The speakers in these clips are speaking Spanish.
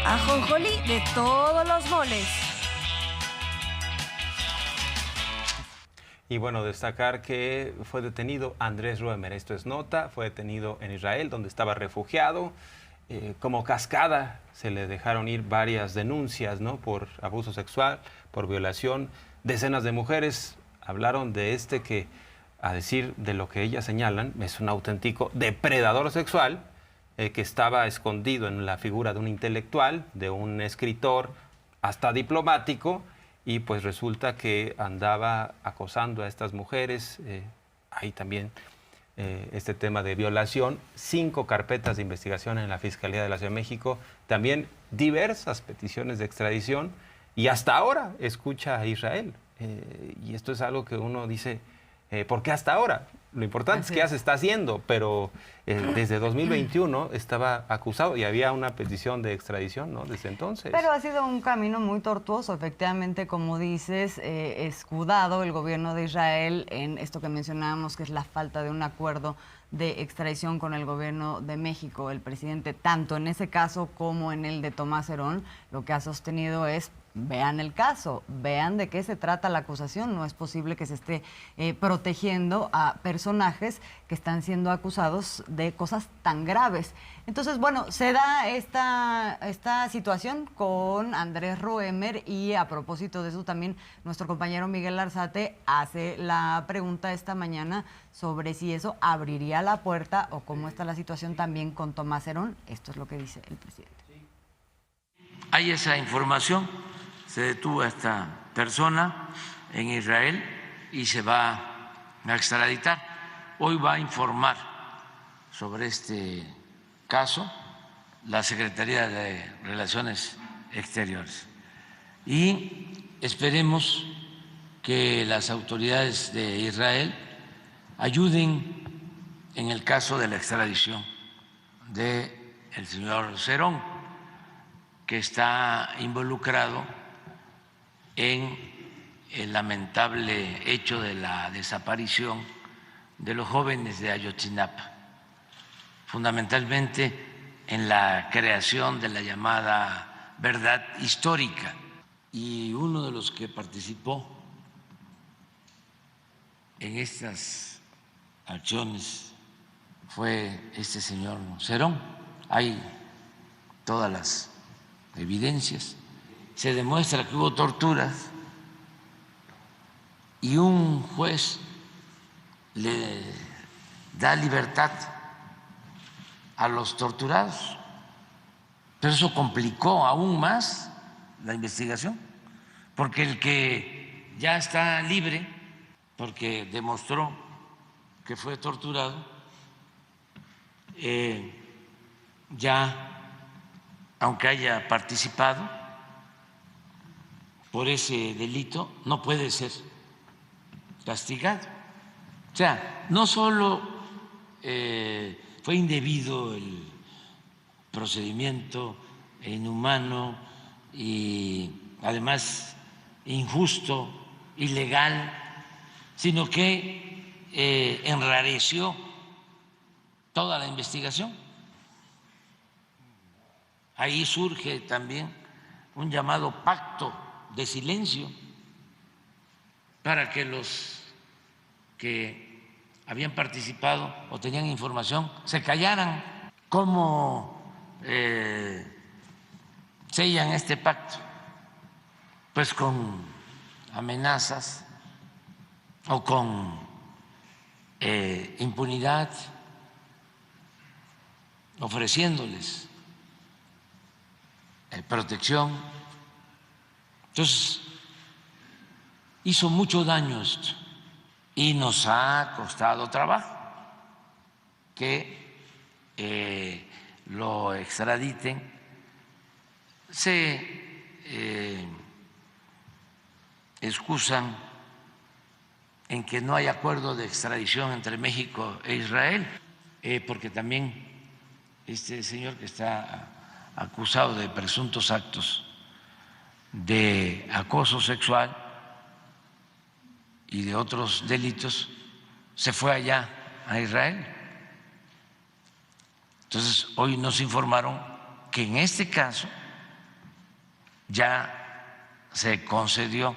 Ajonjolí de todos los moles. Y bueno, destacar que fue detenido Andrés Roemer. Esto es nota, fue detenido en Israel, donde estaba refugiado. Como cascada se le dejaron ir varias denuncias, ¿no?, por abuso sexual, por violación. Decenas de mujeres hablaron de que, a decir de lo que ellas señalan, es un auténtico depredador sexual que estaba escondido en la figura de un intelectual, de un escritor, hasta diplomático, y pues resulta que andaba acosando a estas mujeres. Hay también este tema de violación, 5 carpetas de investigación en la Fiscalía de la Ciudad de México, también diversas peticiones de extradición, y hasta ahora escucha a Israel. Y esto es algo que uno dice, ¿por qué hasta ahora? Lo importante es que ya se está haciendo, pero desde 2021 estaba acusado y había una petición de extradición, ¿no?, desde entonces. Pero ha sido un camino muy tortuoso, efectivamente, como dices, escudado el gobierno de Israel en esto que mencionábamos, que es la falta de un acuerdo de extradición con el gobierno de México. El presidente, tanto en ese caso como en el de Tomás Herón, lo que ha sostenido es: vean el caso, vean de qué se trata la acusación. No es posible que se esté protegiendo a personajes que están siendo acusados de cosas tan graves. Entonces, bueno, se da esta situación con Andrés Roemer, y a propósito de eso también nuestro compañero Miguel Arzate hace la pregunta esta mañana sobre si eso abriría la puerta o cómo está la situación también con Tomás Herón. Esto es lo que dice el presidente. Hay esa información. Se detuvo a esta persona en Israel y se va a extraditar. Hoy va a informar sobre este caso la Secretaría de Relaciones Exteriores. Y esperemos que las autoridades de Israel ayuden en el caso de la extradición del señor Cerón, que está involucrado en el lamentable hecho de la desaparición de los jóvenes de Ayotzinapa, fundamentalmente en la creación de la llamada verdad histórica. Y uno de los que participó en estas acciones fue este señor Cerón. Hay todas las evidencias. Se demuestra que hubo torturas y un juez le da libertad a los torturados. Pero eso complicó aún más la investigación, porque el que ya está libre, porque demostró que fue torturado, ya, aunque haya participado por ese delito, no puede ser castigado. O sea, no solo fue indebido el procedimiento, inhumano y además injusto, ilegal, sino que enrareció toda la investigación. Ahí surge también un llamado pacto de silencio para que los que habían participado o tenían información se callaran. ¿Cómo sellan este pacto? Pues con amenazas o con impunidad, ofreciéndoles protección. Entonces, hizo mucho daño esto y nos ha costado trabajo que lo extraditen. Se excusan en que no hay acuerdo de extradición entre México e Israel, porque también este señor que está acusado de presuntos actos de acoso sexual y de otros delitos se fue allá a Israel. Entonces, hoy nos informaron que en este caso ya se concedió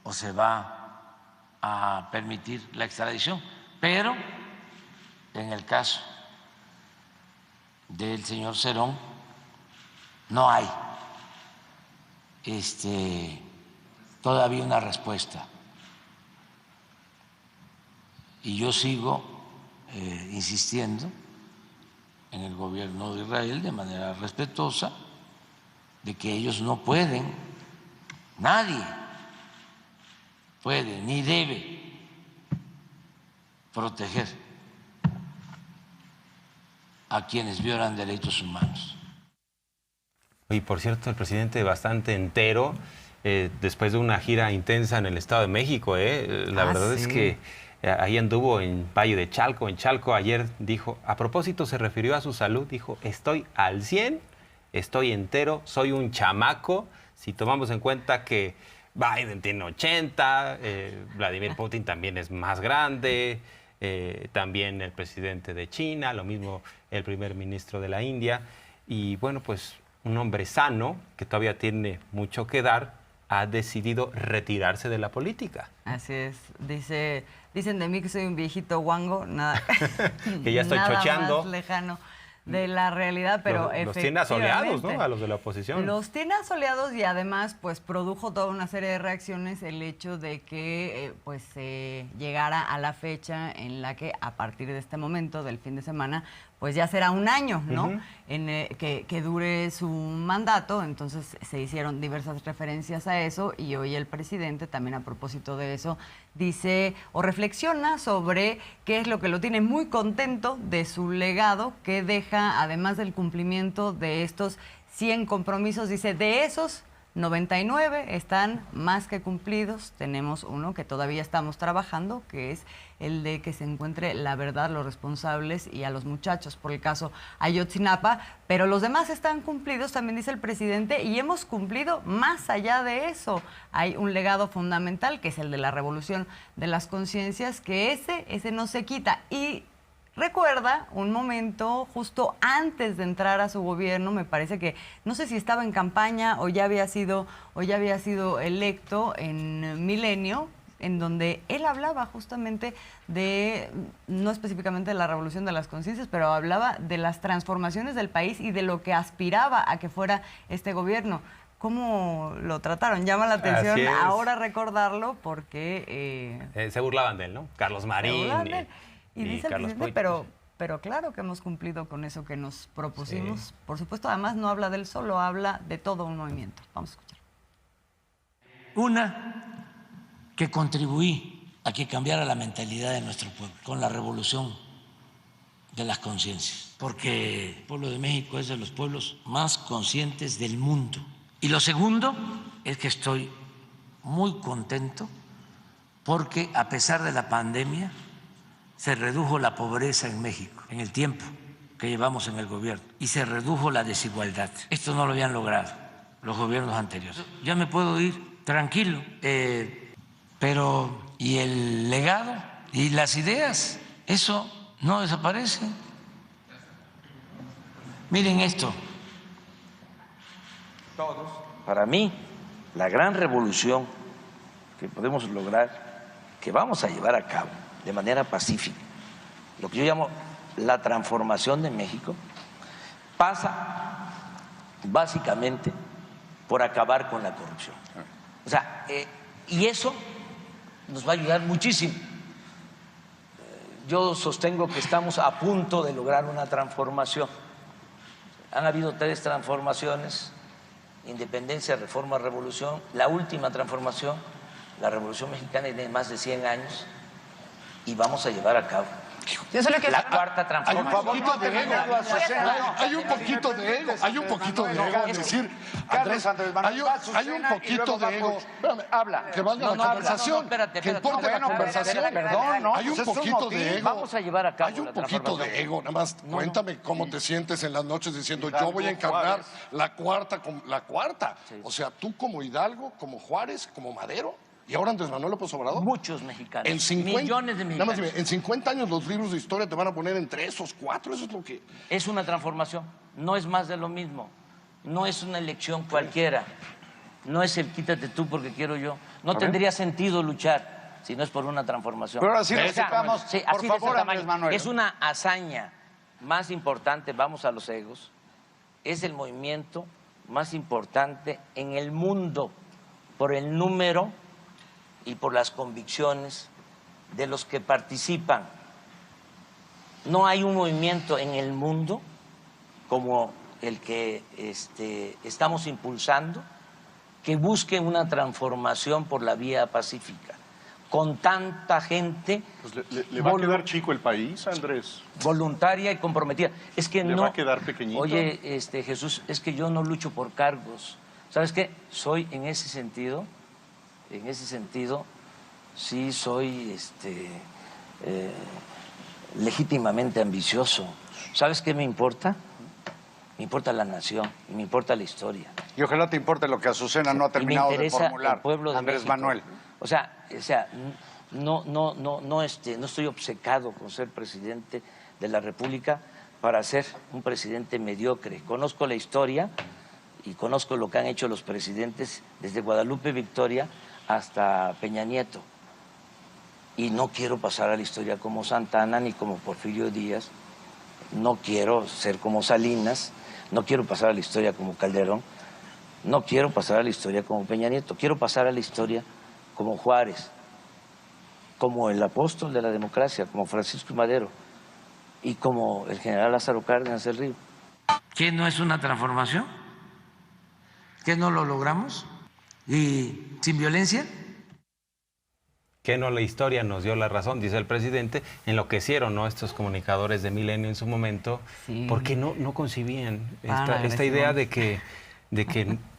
o se va a permitir la extradición, pero en el caso del señor Cerón no hay todavía una respuesta. Y yo sigo insistiendo en el gobierno de Israel de manera respetuosa de que ellos no pueden, nadie puede ni debe proteger a quienes violan derechos humanos. Y por cierto, el presidente bastante entero, después de una gira intensa en el Estado de México, la verdad es que ahí anduvo en Valle de Chalco. En Chalco ayer dijo, a propósito se refirió a su salud, dijo, estoy al 100, estoy entero, soy un chamaco. Si tomamos en cuenta que Biden tiene 80, Vladimir Putin también es más grande, también el presidente de China, lo mismo el primer ministro de la India. Y bueno, pues un hombre sano, que todavía tiene mucho que dar, ha decidido retirarse de la política. Así es. Dicen de mí que soy un viejito guango, nada, que ya estoy nada chocheando. más lejano de la realidad, pero los tiene asoleados, ¿no? A los de la oposición. Los tiene asoleados y además pues produjo toda una serie de reacciones el hecho de que llegara a la fecha en la que a partir de este momento del fin de semana pues ya será un año, ¿no? Que dure su mandato. Entonces se hicieron diversas referencias a eso y hoy el presidente también a propósito de eso dice o reflexiona sobre qué es lo que lo tiene muy contento de su legado, que deja además del cumplimiento de estos 100 compromisos. Dice, de esos 99 están más que cumplidos. Tenemos uno que todavía estamos trabajando, que es el de que se encuentre la verdad, los responsables y a los muchachos por el caso Ayotzinapa, pero los demás están cumplidos, también dice el presidente, y hemos cumplido más allá de eso. Hay un legado fundamental que es el de la revolución de las conciencias, que ese no se quita. Y recuerda un momento justo antes de entrar a su gobierno, me parece que, no sé si estaba en campaña o ya había sido electo en Milenio, en donde él hablaba justamente de, no específicamente de la revolución de las conciencias, pero hablaba de las transformaciones del país y de lo que aspiraba a que fuera este gobierno. ¿Cómo lo trataron? Llama la atención ahora recordarlo porque... se burlaban de él, ¿no? Carlos Marín y dice el presidente, pero claro que hemos cumplido con eso que nos propusimos. Sí. Por supuesto, además no habla del solo, habla de todo un movimiento. Vamos a escuchar. Una, que contribuí a que cambiara la mentalidad de nuestro pueblo con la revolución de las conciencias, porque el pueblo de México es de los pueblos más conscientes del mundo. Y lo segundo es que estoy muy contento porque a pesar de la pandemia se redujo la pobreza en México en el tiempo que llevamos en el gobierno y se redujo la desigualdad. Esto no lo habían logrado los gobiernos anteriores. Ya me puedo ir tranquilo, pero ¿y el legado y las ideas? Eso no desaparece. Miren esto. Todos. Para mí, la gran revolución que podemos lograr, que vamos a llevar a cabo de manera pacífica, lo que yo llamo la transformación de México, pasa básicamente por acabar con la corrupción. O sea, y eso nos va a ayudar muchísimo. Yo sostengo que estamos a punto de lograr una transformación. Han habido 3 transformaciones: independencia, reforma, revolución. La última transformación, la Revolución Mexicana, tiene más de 100 años y vamos a llevar a cabo la cuarta transformación. Hay un poquito de ego. Hay un poquito de ego. Hay un poquito de ego. Es decir, Andrés, hay un poquito de ego. Espérame, habla. Que valga la conversación. Que importe la conversación. Perdón, no. Hay un poquito de ego. Vamos a llevar a cabo. Hay un poquito de ego. Nada más cuéntame cómo te sientes en las noches diciendo yo voy a encarnar la cuarta. O sea, tú como Hidalgo, como Juárez, como Madero. ¿Y ahora Andrés Manuel López Obrador? Muchos mexicanos. Millones de mexicanos. Nada más dime, en 50 años los libros de historia te van a poner en 3 o 4, eso es lo que... Es una transformación, no es más de lo mismo. no es una elección cualquiera, no es el quítate tú porque quiero yo. No tendría sentido luchar si no es por una transformación. Pero ahora sí O sea, necesitamos, sí, por así de ese favor, tamaño. Andrés Manuel. Es una hazaña más importante, vamos a los egos, es el movimiento más importante en el mundo por el número y por las convicciones de los que participan. No hay un movimiento en el mundo como el que estamos impulsando que busque una transformación por la vía pacífica, con tanta gente Pues le va a quedar chico el país, Andrés. voluntaria y comprometida. Es que Le no va a quedar pequeñito. Oye, Jesús, es que yo no lucho por cargos. ¿Sabes qué? Soy en ese sentido, sí soy legítimamente ambicioso. ¿Sabes qué me importa? Me importa la nación y me importa la historia. Y ojalá te importe lo que Azucena no ha terminado de formular, el pueblo de Andrés México. Manuel. O sea, no estoy obcecado con ser presidente de la República para ser un presidente mediocre. Conozco la historia y conozco lo que han hecho los presidentes desde Guadalupe Victoria hasta Peña Nieto. Y no quiero pasar a la historia como Santana ni como Porfirio Díaz. No quiero ser como Salinas. No quiero pasar a la historia como Calderón. No quiero pasar a la historia como Peña Nieto. Quiero pasar a la historia como Juárez, como el apóstol de la democracia, como Francisco Madero y como el general Lázaro Cárdenas del Río. ¿Qué no es una transformación? ¿Qué no lo logramos? ¿Y sin violencia? Que no, la historia nos dio la razón, dice el presidente. Enloquecieron, ¿no?, estos comunicadores de Milenio en su momento, Sí. porque no concibían Para esta idea de que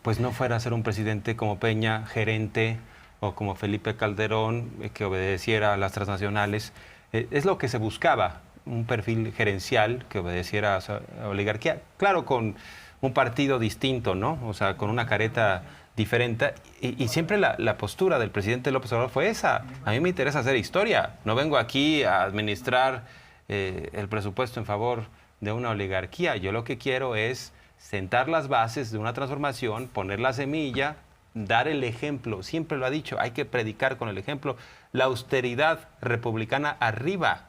pues no fuera a ser un presidente como Peña, gerente, o como Felipe Calderón, que obedeciera a las transnacionales. Es lo que se buscaba, un perfil gerencial que obedeciera a esa oligarquía. Claro, con un partido distinto, ¿no? O sea, con una careta diferente. Y siempre la postura del presidente López Obrador fue esa. A mí me interesa hacer historia. No vengo aquí a administrar el presupuesto en favor de una oligarquía. Yo lo que quiero es sentar las bases de una transformación, poner la semilla, dar el ejemplo. Siempre lo ha dicho, hay que predicar con el ejemplo. La austeridad republicana arriba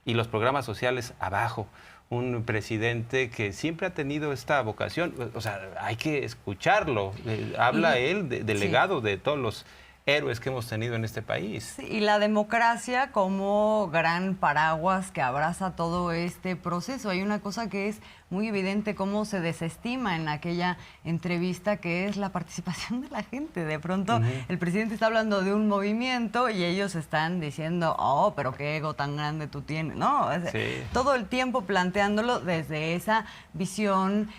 y los programas sociales abajo. Un presidente que siempre ha tenido esta vocación, o sea, hay que escucharlo. Habla él del legado de todos los héroes que hemos tenido en este país. Sí, y la democracia como gran paraguas que abraza todo este proceso. Hay una cosa que es muy evidente, cómo se desestima en aquella entrevista, que es la participación de la gente. De pronto el presidente está hablando de un movimiento y ellos están diciendo, oh, pero qué ego tan grande tú tienes. No, Sí. todo el tiempo planteándolo desde esa visión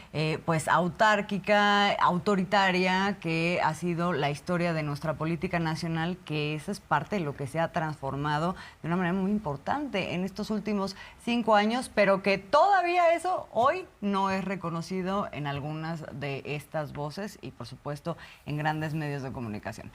pues autárquica, autoritaria, que ha sido la historia de nuestra política nacional, que eso es parte de lo que se ha transformado de una manera muy importante en estos últimos 5 años, pero que todavía eso hoy no es reconocido en algunas de estas voces y por supuesto en grandes medios de comunicación.